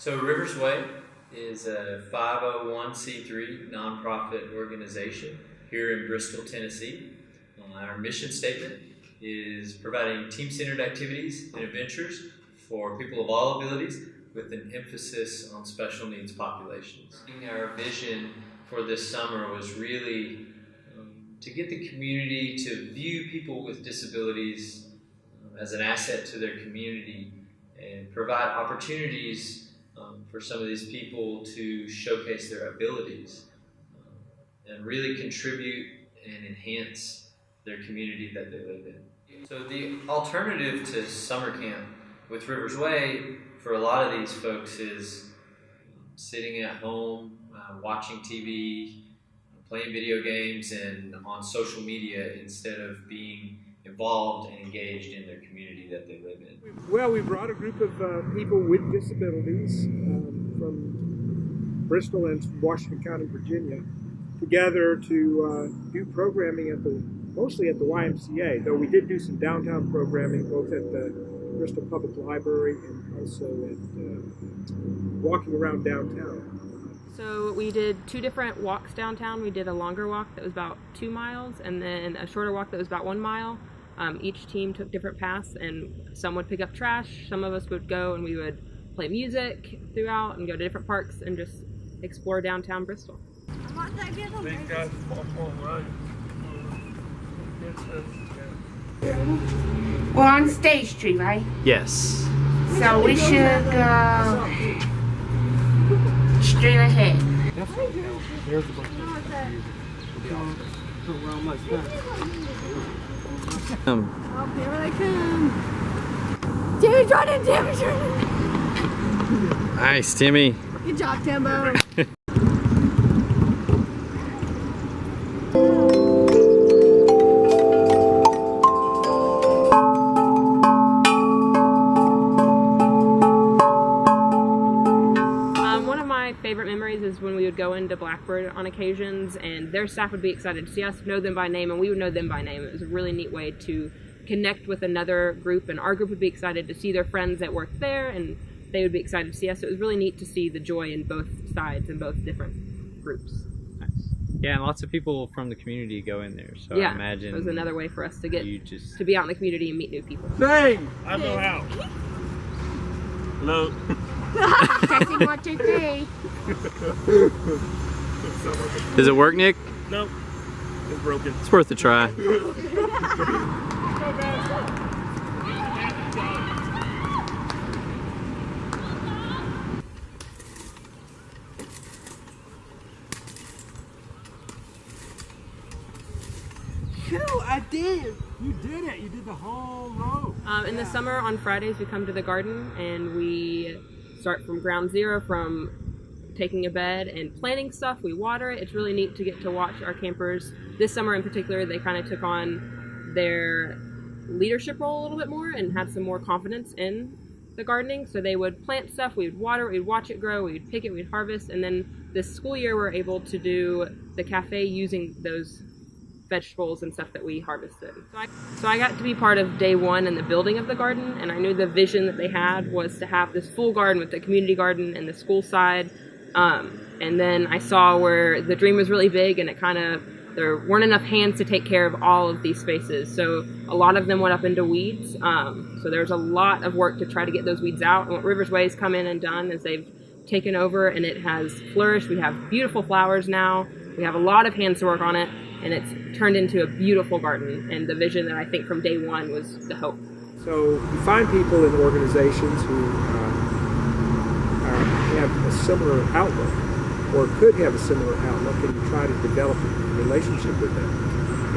So Rivers Way is a 501c3 nonprofit organization here in Bristol, Tennessee. Our mission statement is providing team-centered activities and adventures for people of all abilities with an emphasis on special needs populations. Our vision for this summer was really to get the community to view people with disabilities as an asset to their community and provide opportunities for some of these people to showcase their abilities and really contribute and enhance their community that they live in. So the alternative to summer camp with Rivers Way for a lot of these folks is sitting at home, watching TV, playing video games, and on social media instead of being involved and engaged in their community that they live in. Well, we brought a group of people with disabilities from Bristol and Washington County, Virginia, together to do programming mostly at the YMCA, though we did do some downtown programming both at the Bristol Public Library and also at walking around downtown. So we did 2 different walks downtown. We did a longer walk that was about 2 miles and then a shorter walk that was about 1 mile. Each team took different paths, and some would pick up trash, some of us would go and we would play music throughout and go to different parks and just explore downtown Bristol. We're on State Street, right? Yes. So we should go straight ahead. There's a bunch Oh, here they come. Timmy's running, Timmy's running. Nice, Timmy. Good job, Timbo. One of my favorite memories is when we would go into Blackbird on occasions and their staff would be excited to see us, know them by name, and we would know them by name. It was a really neat way to connect with another group, and our group would be excited to see their friends that worked there, and they would be excited to see us. So it was really neat to see the joy in both sides and both different groups. Nice. Yeah, and lots of people from the community go in there, so Yeah, I imagine it was another way for us to get just to be out in the community and meet new people. Sing! I know how. Hello. Testing 1, 2, 3. Does it work, Nick? Nope. It's broken. It's worth a try. I did! You did it! You did the whole row! In the summer, on Fridays, we come to the garden and we start from ground zero, from taking a bed and planting stuff. We water it. It's really neat to get to watch our campers. This summer in particular, they kind of took on their leadership role a little bit more and had some more confidence in the gardening. So they would plant stuff, we would water it, we'd watch it grow, we'd pick it, we'd harvest, and then this school year we're able to do the cafe using those vegetables and stuff that we harvested. So I got to be part of day 1 in the building of the garden, and I knew the vision that they had was to have this full garden with the community garden and the school side. And then I saw where the dream was really big, and there weren't enough hands to take care of all of these spaces. So a lot of them went up into weeds. So there's a lot of work to try to get those weeds out. And what Rivers Way has come in and done is they've taken over and it has flourished. We have beautiful flowers now. We have a lot of hands to work on it, and it's turned into a beautiful garden. And the vision that I think from day 1 was the hope. So you find people in organizations who have a similar outlook, or could have a similar outlook, and you try to develop a relationship with them.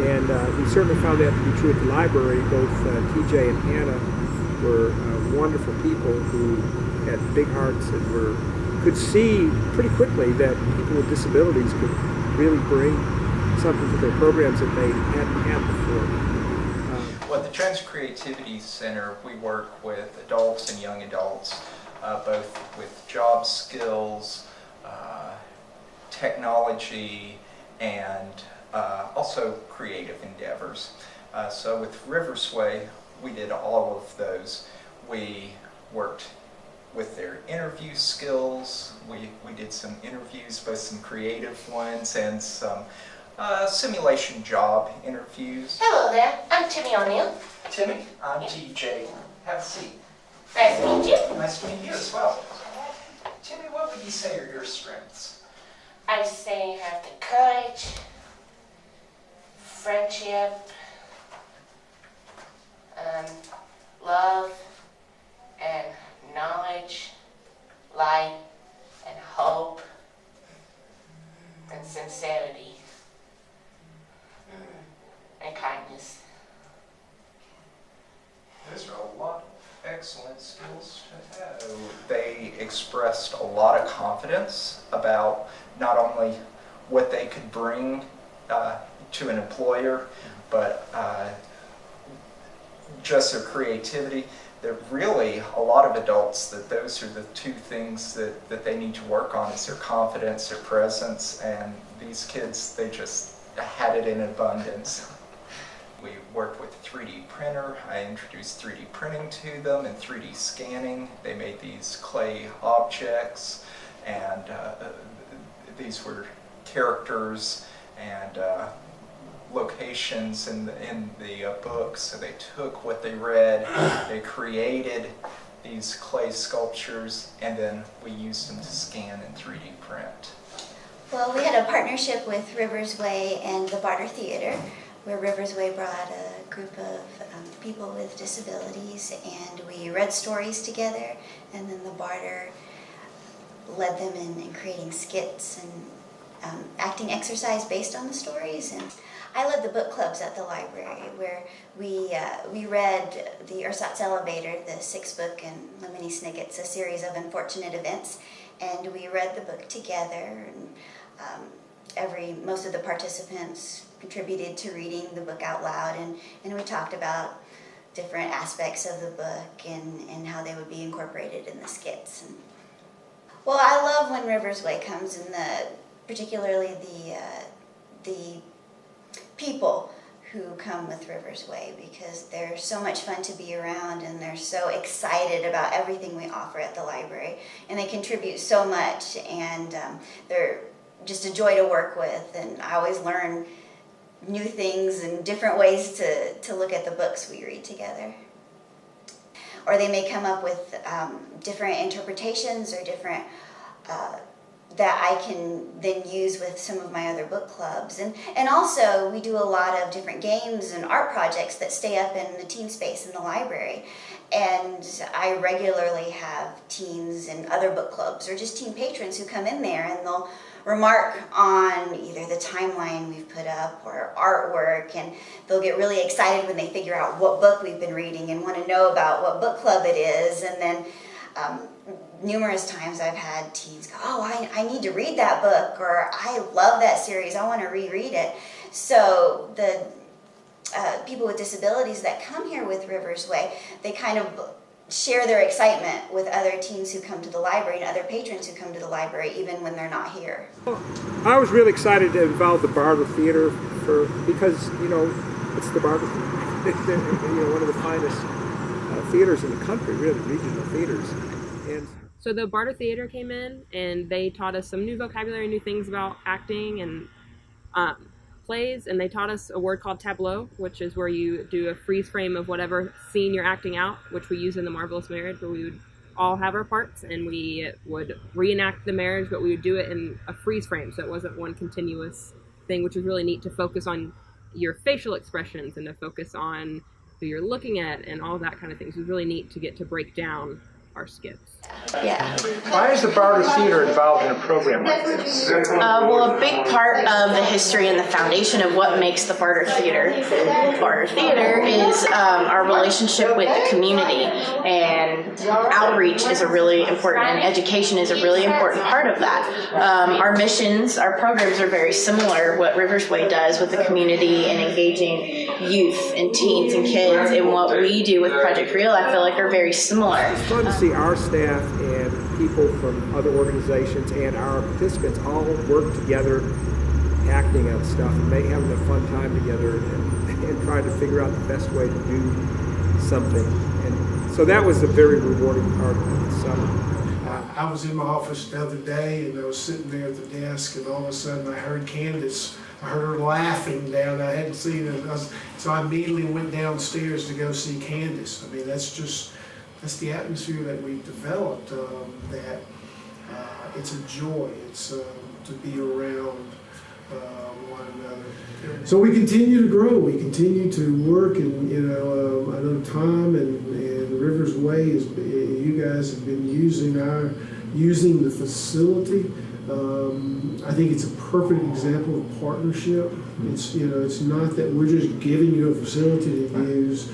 And we certainly found that to be true at the library. Both TJ and Hannah were wonderful people who had big hearts and could see pretty quickly that people with disabilities could really bring something to their programs that they hadn't had before. Well, at the Trans Creativity Center, we work with adults and young adults, both with job skills, technology, and also creative endeavors. So with Rivers Way, we did all of those. We worked with their interview skills. We did some interviews, both some creative ones and some simulation job interviews. Hello there, I'm Timmy O'Neill. Timmy, I'm TJ. Have a seat. Nice to meet you. Nice to meet you as well. Timmy, what would you say are your strengths? I say you have the courage, friendship, love, and knowledge, light, and hope, and sincerity, and kindness. Those are a lot of excellent skills to have. They expressed a lot of confidence about not only what they could bring to an employer, but just their creativity. That really, a lot of adults, that those are the two things that they need to work on, is their confidence, their presence, and these kids, they just had it in abundance. We worked with a 3D printer. I introduced 3D printing to them and 3D scanning. They made these clay objects, and these were characters and locations in the book. So they took what they read, they created these clay sculptures, and then we used them to scan and 3D print. Well, we had a partnership with Rivers Way and the Barter Theater, where Rivers Way brought a group of people with disabilities, and we read stories together, and then the Barter led them in creating skits and acting exercise based on the stories. And I led the book clubs at the library, where we read the Ersatz Elevator, the 6th book in Lemony Snicket's A Series of Unfortunate Events, and we read the book together. And most of the participants contributed to reading the book out loud, and we talked about different aspects of the book and how they would be incorporated in the skits. Well, I love when Rivers Way comes, and particularly the people who come with Rivers Way, because they're so much fun to be around, and they're so excited about everything we offer at the library, and they contribute so much, and they're just a joy to work with, and I always learn new things and different ways to look at the books we read together. Or they may come up with different interpretations or different that I can then use with some of my other book clubs. And also, we do a lot of different games and art projects that stay up in the teen space in the library. And I regularly have teens and other book clubs or just teen patrons who come in there, and they'll remark on either the timeline we've put up or artwork, and they'll get really excited when they figure out what book we've been reading and want to know about what book club it is. And then numerous times I've had teens go, oh, I need to read that book, or I love that series, I want to reread it. So the people with disabilities that come here with Rivers Way, they kind of share their excitement with other teens who come to the library and other patrons who come to the library, even when they're not here. I was really excited to involve the Barter Theater because, you know, it's the Barter Theater. You know, one of the finest theaters in the country, really, regional theaters. And so the Barter Theater came in, and they taught us some new vocabulary, new things about acting and plays, and they taught us a word called tableau, which is where you do a freeze frame of whatever scene you're acting out, which we use in The Marvelous Marriage, where we would all have our parts, and we would reenact the marriage, but we would do it in a freeze frame, so it wasn't one continuous thing, which was really neat to focus on your facial expressions and to focus on who you're looking at and all that kind of things. It was really neat to get to break down our skits. Yeah. why is the Barter Theater involved in a program like this? Well, a big part of the history and the foundation of what makes the Barter Theater is our relationship with the community, and outreach is a really important, and education is a really important part of that. Our missions, our programs are very similar, what Rivers Way does with the community and engaging youth and teens and kids, and what we do with Project Real, I feel like are very similar. It's fun to see our staff and people from other organizations and our participants all work together, acting out stuff and having a fun time together and trying to figure out the best way to do something. And so that was a very rewarding part of it. summer. I was in my office the other day and I was sitting there at the desk and all of a sudden I heard Candace. I heard her laughing down. I hadn't seen her. So I immediately went downstairs to go see Candace. I mean, that's the atmosphere that we've developed, that it's a joy. It's to be around one another. So we continue to grow. We continue to work, and I know Tom and Rivers Way you guys have been using the facility. I think it's a perfect example of partnership. It's not that we're just giving you a facility to use.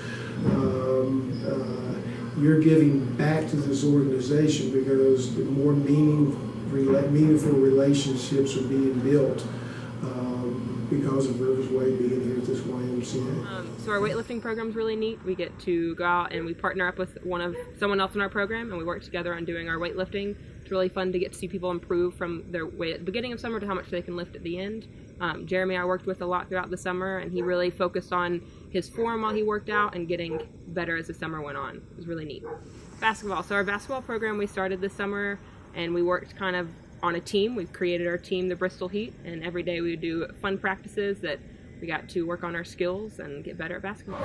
You're giving back to this organization because the more meaningful relationships are being built because of Rivers Way being here at this YMCA. So our weightlifting program is really neat. We get to go out and we partner up with someone else in our program, and we work together on doing our weightlifting. It's really fun to get to see people improve from their weight at the beginning of summer to how much they can lift at the end. Jeremy I worked with a lot throughout the summer, and he really focused on his form while he worked out and getting better as the summer went on. It was really neat. Basketball. So our basketball program we started this summer, and we worked kind of on a team. We've created our team, the Bristol Heat, and every day we would do fun practices that we got to work on our skills and get better at basketball.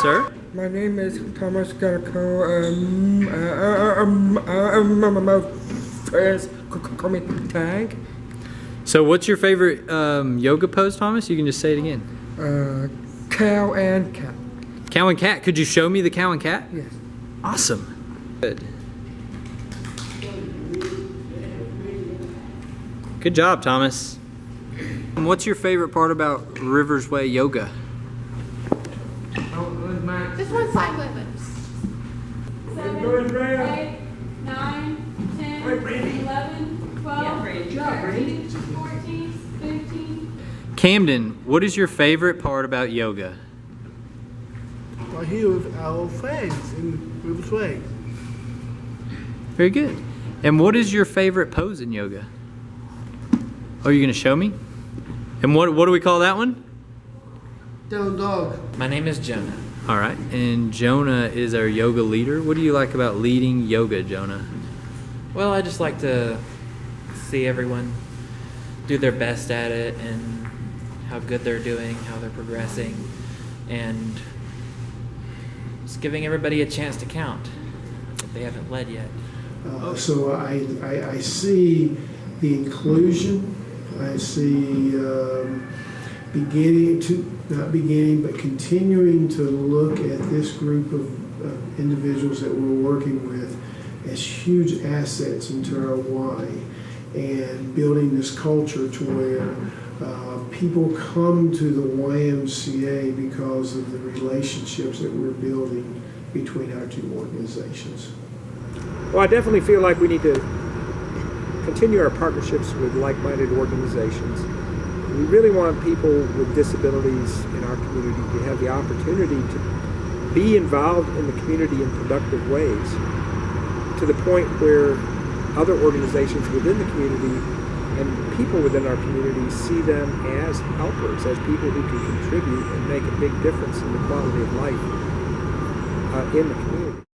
Sir? My name is Thomas Garco. Call me Tag. So what's your favorite yoga pose, Thomas? You can just say it again. Cow and cat. Cow and cat. Could you show me the cow and cat? Yes. Awesome. Good. Good job, Thomas. And what's your favorite part about Rivers Way Yoga? This one's side flips. 7, 8, 9, 10, 11, 12, 13, 14, 15. Camden, what is your favorite part about yoga? I'm here with our friends in Rivers Way. Very good. And what is your favorite pose in yoga? Oh, you're going to show me? And what do we call that one? Down dog. My name is Jonah. All right, and Jonah is our yoga leader. What do you like about leading yoga, Jonah? Well, I just like to see everyone do their best at it and how good they're doing, how they're progressing, and just giving everybody a chance to count if they haven't led yet. So I see the inclusion. I see continuing to look at this group of individuals that we're working with as huge assets into our Y, and building this culture to where people come to the YMCA because of the relationships that we're building between our two organizations. Well, I definitely feel like we need to continue our partnerships with like-minded organizations. We really want people with disabilities in our community to have the opportunity to be involved in the community in productive ways, to the point where other organizations within the community and people within our community see them as helpers, as people who can contribute and make a big difference in the quality of life in the community.